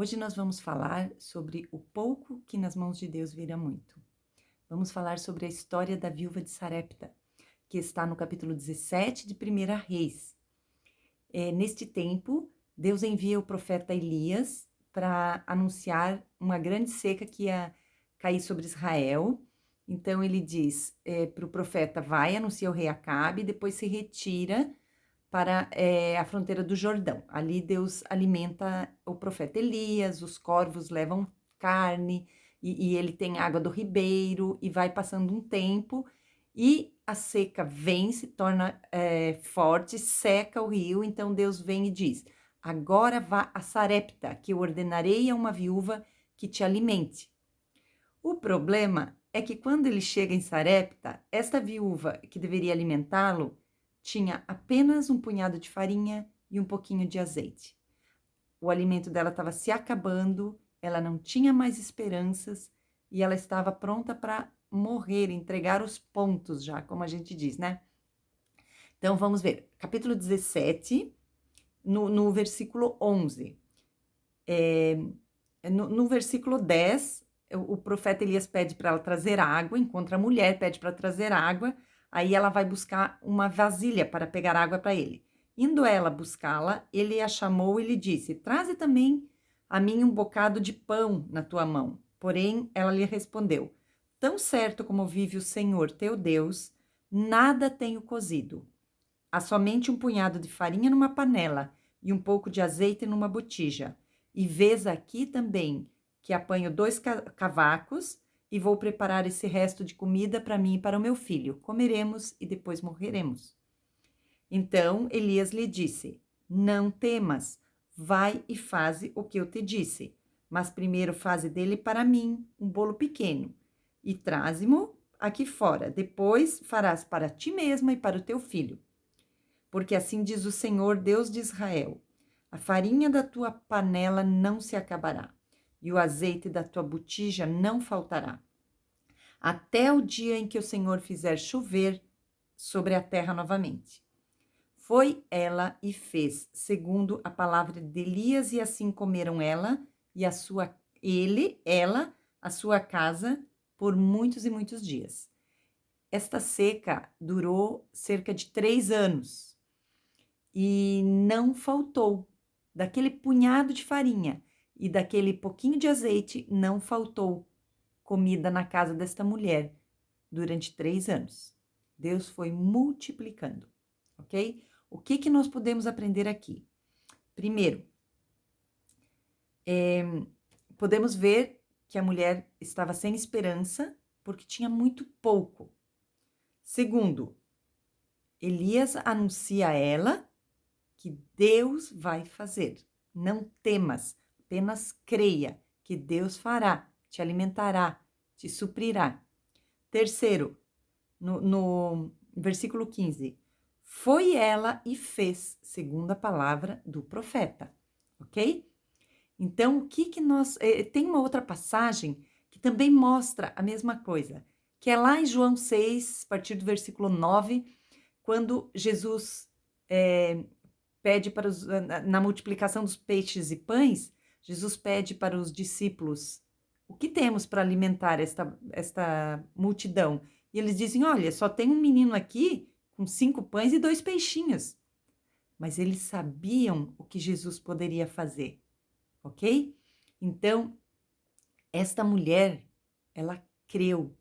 Hoje nós vamos falar sobre o pouco que nas mãos de Deus vira muito. Vamos falar sobre a história da viúva de Sarepta, que está no capítulo 17 de 1 Reis. Neste tempo, Deus envia o profeta Elias para anunciar uma grande seca que ia cair sobre Israel. Então ele diz para o profeta: vai, anuncia o rei Acabe, depois se retira para a fronteira do Jordão. Ali Deus alimenta o profeta Elias, os corvos levam carne, e ele tem água do ribeiro, e vai passando um tempo, e a seca vem, se torna forte, seca o rio, então Deus vem e diz: agora vá a Sarepta, que eu ordenarei a uma viúva que te alimente. O problema é que quando ele chega em Sarepta, esta viúva que deveria alimentá-lo tinha apenas um punhado de farinha e um pouquinho de azeite. O alimento dela estava se acabando, ela não tinha mais esperanças e ela estava pronta para morrer, entregar os pontos já, como a gente diz, né? Então vamos ver, capítulo 17, no versículo 11. No versículo 10, o profeta Elias pede para ela trazer água, encontra a mulher, pede para trazer água, aí ela vai buscar uma vasilha para pegar água para ele. Indo ela buscá-la, ele a chamou e lhe disse: traze também a mim um bocado de pão na tua mão. Porém, ela lhe respondeu: tão certo como vive o Senhor teu Deus, nada tenho cozido. Há somente um punhado de farinha numa panela e um pouco de azeite numa botija. E vês aqui também que apanho 2 cavacos e vou preparar esse resto de comida para mim e para o meu filho. Comeremos e depois morreremos. Então Elias lhe disse: não temas, vai e faze o que eu te disse. Mas primeiro faze dele para mim um bolo pequeno e traze-mo aqui fora. Depois farás para ti mesma e para o teu filho. Porque assim diz o Senhor, Deus de Israel: a farinha da tua panela não se acabará, e o azeite da tua botija não faltará, até o dia em que o Senhor fizer chover sobre a terra novamente. Foi ela e fez, segundo a palavra de Elias, e assim comeram ela, a sua casa, por muitos e muitos dias. Esta seca durou cerca de 3 anos. E não faltou, daquele punhado de farinha e daquele pouquinho de azeite, não faltou comida na casa desta mulher durante 3 anos. Deus foi multiplicando, ok? O que nós podemos aprender aqui? Primeiro, podemos ver que a mulher estava sem esperança porque tinha muito pouco. Segundo, Elias anuncia a ela que Deus vai fazer. Não temas, apenas creia que Deus fará, te alimentará, te suprirá. Terceiro, no versículo 15, foi ela e fez, segundo a palavra do profeta, ok? Então, o que nós... tem uma outra passagem que também mostra a mesma coisa, que é lá em João 6, a partir do versículo 9, quando Jesus pede para na multiplicação dos peixes e pães, Jesus pede para os discípulos: o que temos para alimentar esta multidão? E eles dizem: olha, só tem um menino aqui com 5 pães e 2 peixinhos. Mas eles sabiam o que Jesus poderia fazer, ok? Então, esta mulher, ela creu,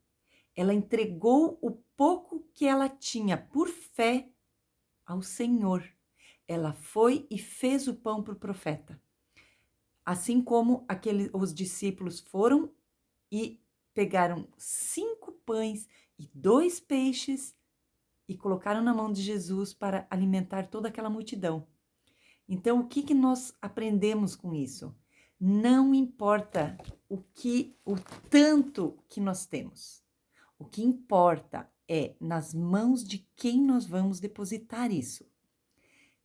ela entregou o pouco que ela tinha por fé ao Senhor. Ela foi e fez o pão para o profeta. Assim como os discípulos foram e pegaram 5 pães e 2 peixes e colocaram na mão de Jesus para alimentar toda aquela multidão. Então, o que nós aprendemos com isso? Não importa o tanto que nós temos. O que importa é nas mãos de quem nós vamos depositar isso.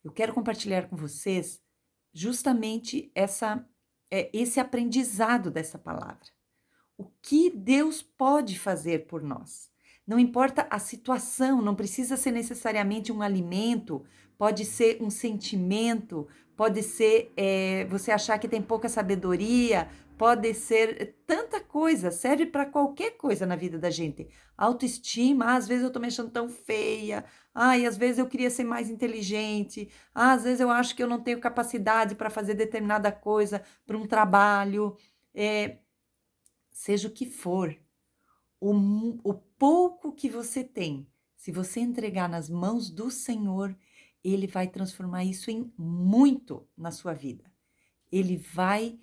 Eu quero compartilhar com vocês justamente esse aprendizado dessa palavra. O que Deus pode fazer por nós. Não importa a situação, não precisa ser necessariamente um alimento, pode ser um sentimento, pode ser você achar que tem pouca sabedoria, pode ser tanta coisa, serve para qualquer coisa na vida da gente. Autoestima, às vezes eu tô me achando tão feia, ai, às vezes eu queria ser mais inteligente, às vezes eu acho que eu não tenho capacidade para fazer determinada coisa, para um trabalho, seja o que for, o pouco que você tem, se você entregar nas mãos do Senhor, Ele vai transformar isso em muito na sua vida. Ele vai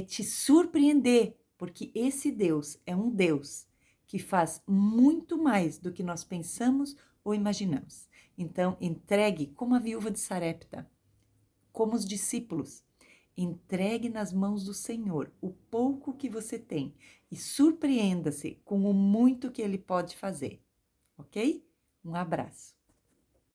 te surpreender, porque esse Deus é um Deus que faz muito mais do que nós pensamos ou imaginamos. Então, entregue como a viúva de Sarepta, como os discípulos. Entregue nas mãos do Senhor o pouco que você tem e surpreenda-se com o muito que Ele pode fazer, ok? Um abraço.